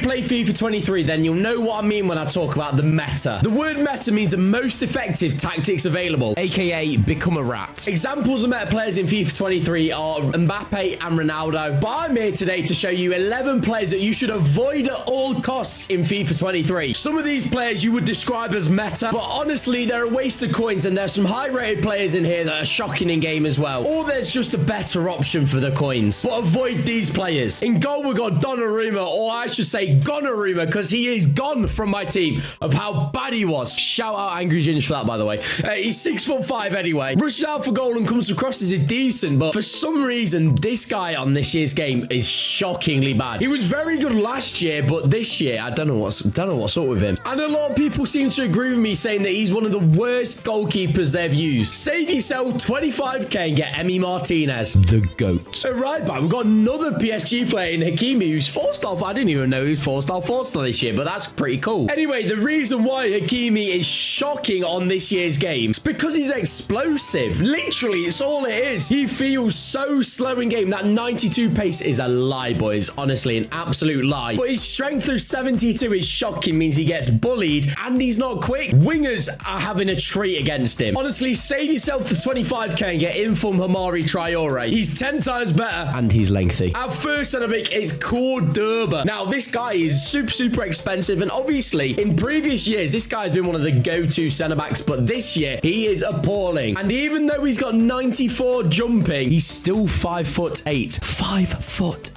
play FIFA 23, then you'll know what I mean when I talk about the meta. The word meta means the most effective tactics available, aka become a rat. Examples of meta players in FIFA 23 are Mbappe and Ronaldo, but I'm here today to show you 11 players that you should avoid at all costs in FIFA 23. Some of these players you would describe as meta, but honestly, they're a waste of coins, and there's some high-rated players in here that are shocking in game as well. Or there's just a better option for the coins. But avoid these players. In goal, we've got Donnarumma, or I should say Gonoruma, because he is gone from my team of how bad he was. Shout out Angry Ginge for that, by the way. He's 6'5" anyway. Rushes out for goal and comes across as decent, but for some reason, this guy on this year's game is shockingly bad. He was very good last year, but this year, I don't know what's up with him. And a lot of people seem to agree with me, saying that he's one of the worst goalkeepers they've used. Save yourself 25k and get Emi Martinez, the GOAT. So right back, we've got another PSG player in Hakimi, who's 4-star. I didn't even know he was 4-star this year, but that's pretty cool. Anyway, the reason why Hakimi is shocking on this year's game is because he's explosive. Literally, it's all it is. He feels so slow in game. That 92 pace is a lie, boys. Honestly, an absolute lie. But his strength of 72 is shocking, means he gets bullied, and he's not quick. Wingers are having a treat against him. Honestly, save yourself the 25k and get Inform Hamari Traore. He's 10 times better, and he's lengthy. Our first centre back is Cordoba. Now, this guy is super expensive, and obviously, in previous years, this guy's been one of the go-to centre backs, but this year, he is appalling. And even though he's got 94 jumping, he's still 5'8". 5'8".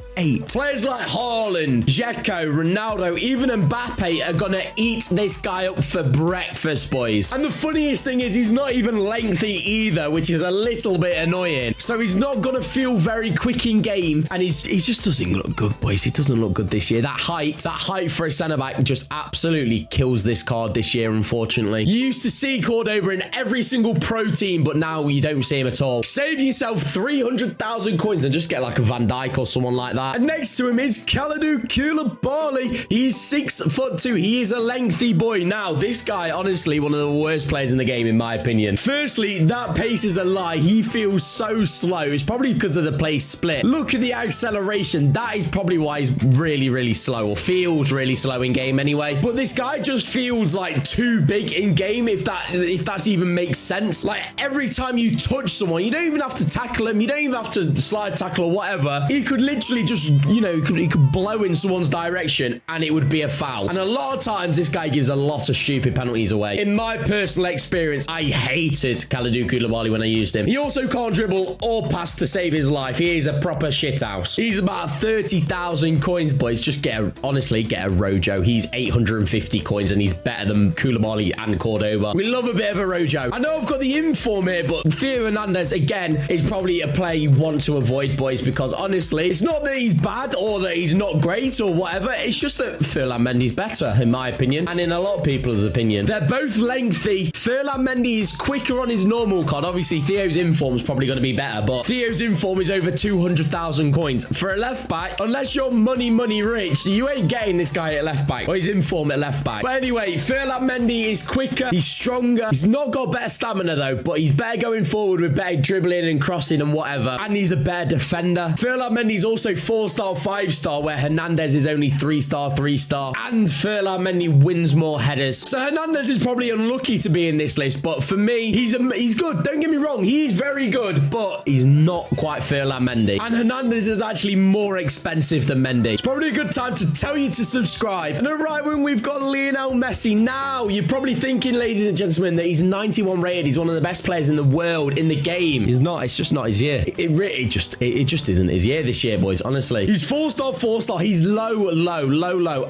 Players like Haaland, Dzeko, Ronaldo, even Mbappe are gonna eat this guy up for breakfast, boys. And the funniest thing is he's not even lengthy either, which is a little bit annoying. So he's not gonna feel very quick in game, and he just doesn't look good, boys. He doesn't look good this year. That height for a centre-back just absolutely kills this card this year, unfortunately. You used to see Cordoba in every single pro team, but now you don't see him at all. Save yourself 300,000 coins and just get like a Van Dijk or someone like that. And next to him is Kalidou Koulibaly. He's 6'2". He is a lengthy boy. Now, this guy, honestly, one of the worst players in the game, in my opinion. Firstly, that pace is a lie. He feels so slow. It's probably because of the play split. Look at the acceleration. That is probably why he's really slow, or feels really slow in game anyway. But this guy just feels like too big in game, if that even makes sense. Like, every time you touch someone, you don't even have to tackle him. You don't even have to slide tackle or whatever. He could literally just, you know, he could blow in someone's direction and it would be a foul. And a lot of times this guy gives a lot of stupid penalties away. In my personal experience, I hated Kalidou Koulibaly when I used him. He also can't dribble or pass to save his life. He is a proper shithouse. He's about 30,000 coins, boys. Just honestly, get a Rojo. He's 850 coins and he's better than Koulibaly and Cordoba. We love a bit of a Rojo. I know I've got the inform here, but Theo Hernandez, again, is probably a player you want to avoid, boys, because honestly, it's not that he's bad or that he's not great or whatever. It's just that Ferland Mendy's better, in my opinion, and in a lot of people's opinion. They're both lengthy. Ferland Mendy is quicker on his normal card. Obviously, Theo's inform is probably going to be better, but Theo's inform is over 200,000 coins. For a left back, unless you're money rich, you ain't getting this guy at left back, or he's inform at left back. But anyway, Ferland Mendy is quicker, he's stronger, he's not got better stamina though, but he's better going forward with better dribbling and crossing and whatever, and he's a better defender. Ferland Mendy's also 4-star, 5-star, where Hernandez is only 3-star, 3-star, and Ferland Mendy wins more headers. So Hernandez is probably unlucky to be in this list, but for me, he's good. Don't get me wrong, he is very good, but he's not quite Ferland Mendy. And Hernandez is actually more expensive than Mendy. It's probably a good time to tell you to subscribe. And right when we've got Lionel Messi. Now, you're probably thinking, ladies and gentlemen, that he's 91 rated. He's one of the best players in the world, in the game. He's not. It's just not his year. It just isn't his year this year, boys, honestly. He's 4-star, 4-star. He's low.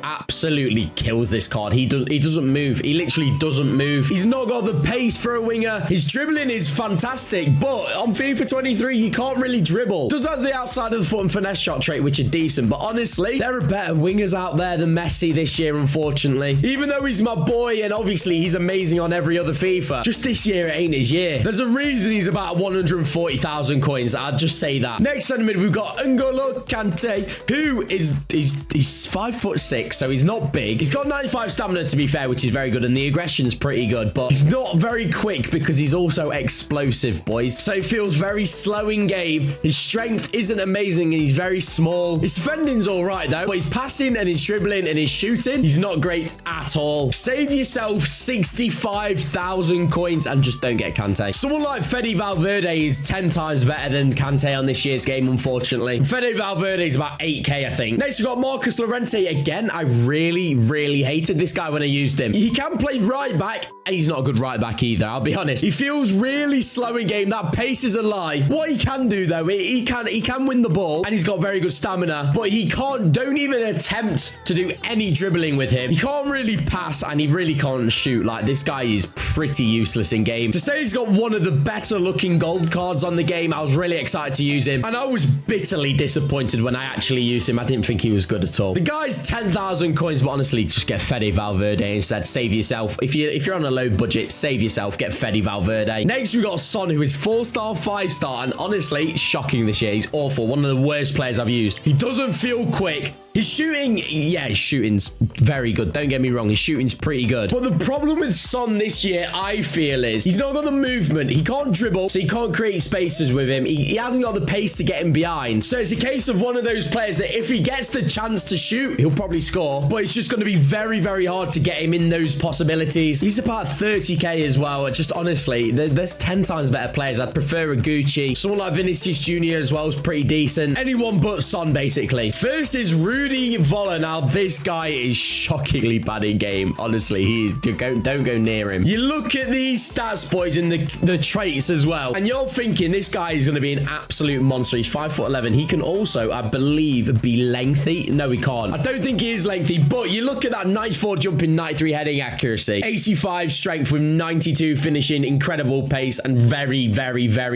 Absolutely kills this card. He doesn't move. He literally doesn't move. He's not got the pace for a winger. His dribbling is fantastic, but on FIFA 23, he can't really dribble. Does have the outside of the foot and finesse shot trait, which are decent, but honestly, there are better wingers out there than Messi this year, unfortunately. Even though he's my boy, and obviously he's amazing on every other FIFA, just this year, it ain't his year. There's a reason he's about 140,000 coins. I'll just say that. Next centre mid, we've got N'Golo Kante. Kante, who is he's 5'6", so he's not big. He's got 95 stamina, to be fair, which is very good, and the aggression's pretty good, but he's not very quick because he's also explosive, boys. So he feels very slow in game. His strength isn't amazing, and he's very small. His defending's all right, though, but his passing and his dribbling and his shooting, he's not great at all. Save yourself 65,000 coins and just don't get Kante. Someone like Fede Valverde is 10 times better than Kante on this year's game, unfortunately. Fede Valverde is about 8k, I think. Next, we've got Marcus Llorente. Again, I really hated this guy when I used him. He can play right back, and he's not a good right back either, I'll be honest. He feels really slow in game. That pace is a lie. What he can do, though, he can win the ball, and he's got very good stamina, but he can't, don't even attempt to do any dribbling with him. He can't really pass, and he really can't shoot. Like, this guy is pretty useless in game. To say he's got one of the better looking gold cards on the game, I was really excited to use him, and I was bitterly disappointed when I actually used him. I didn't think he was good at all. The guy's 10,000 coins, but honestly, just get Fede Valverde instead. Save yourself. If you're on a low budget, save yourself. Get Fede Valverde. Next, we got Son, who is 4-star, 5-star, and honestly, shocking this year. He's awful. One of the worst players I've used. He doesn't feel quick. His shooting, yeah, his shooting's very good. Don't get me wrong, his shooting's pretty good. But the problem with Son this year, I feel, is he's not got the movement. He can't dribble, so he can't create spaces with him. He hasn't got the pace to get him behind. So it's a case of one of those players that if he gets the chance to shoot, he'll probably score. But it's just going to be very hard to get him in those possibilities. He's about 30k as well. Just honestly, there's 10 times better players. I'd prefer a Gucci. Someone like Vinicius Jr. as well is pretty decent. Anyone but Son, basically. First is Rudy Voller. Now, this guy is shockingly bad in game. Honestly, don't go near him. You look at these stats, boys, and the traits as well, and you're thinking this guy is going to be an absolute monster. He's 5'11". He can also, I believe, be lengthy. No, he can't. I don't think he is lengthy, but you look at that 94 jumping, 93 heading accuracy, 85 strength with 92 finishing, incredible pace, and very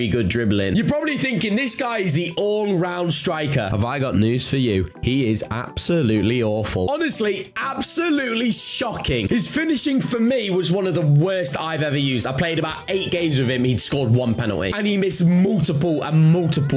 good dribbling. You're probably thinking this guy is the all-round striker. Have I got news for you? He is absolutely awful. Honestly, absolutely shocking. His finishing for me was one of the worst I've ever used. I played about 8 games with him. He'd scored 1 penalty, and he missed multiple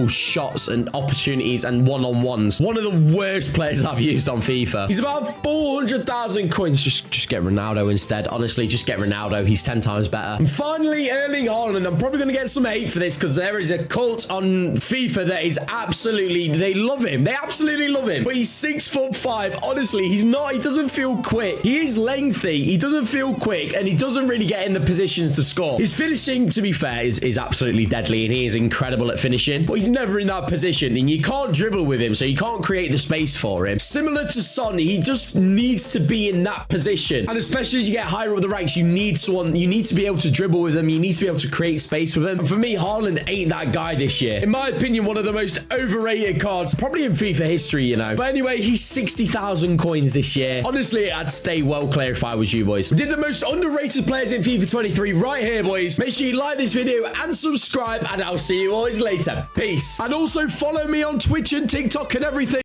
shots and opportunities and one-on-ones. One of the worst players I've used on FIFA. He's about 400,000 coins. Just get Ronaldo instead. Honestly, just get Ronaldo. He's 10 times better. And finally, Erling Haaland. I'm probably going to get some hate for this because there is a cult on FIFA that is absolutely, they love him. They absolutely love him. But he's 6'5". Honestly, he doesn't feel quick. He is lengthy. He doesn't feel quick, and he doesn't really get in the positions to score. His finishing, to be fair, is absolutely deadly, and he is incredible at finishing, but he's never in that position, and you can't dribble with him, so you can't create the space for him. Similar to Son, he just needs to be in that position, and especially as you get higher up the ranks, you need to be able to dribble with him. You need to be able to create space with him. And for me, Haaland ain't that guy this year. In my opinion, one of the most overrated cards, probably in FIFA history, you know. But anyway, he's 60,000 coins this year. Honestly, I'd stay well clear if I was you, boys. We did the most underrated players in FIFA 23 right here, boys. Make sure you like this video and subscribe, and I'll see you always later. Peace. And also follow me on Twitch and TikTok and everything.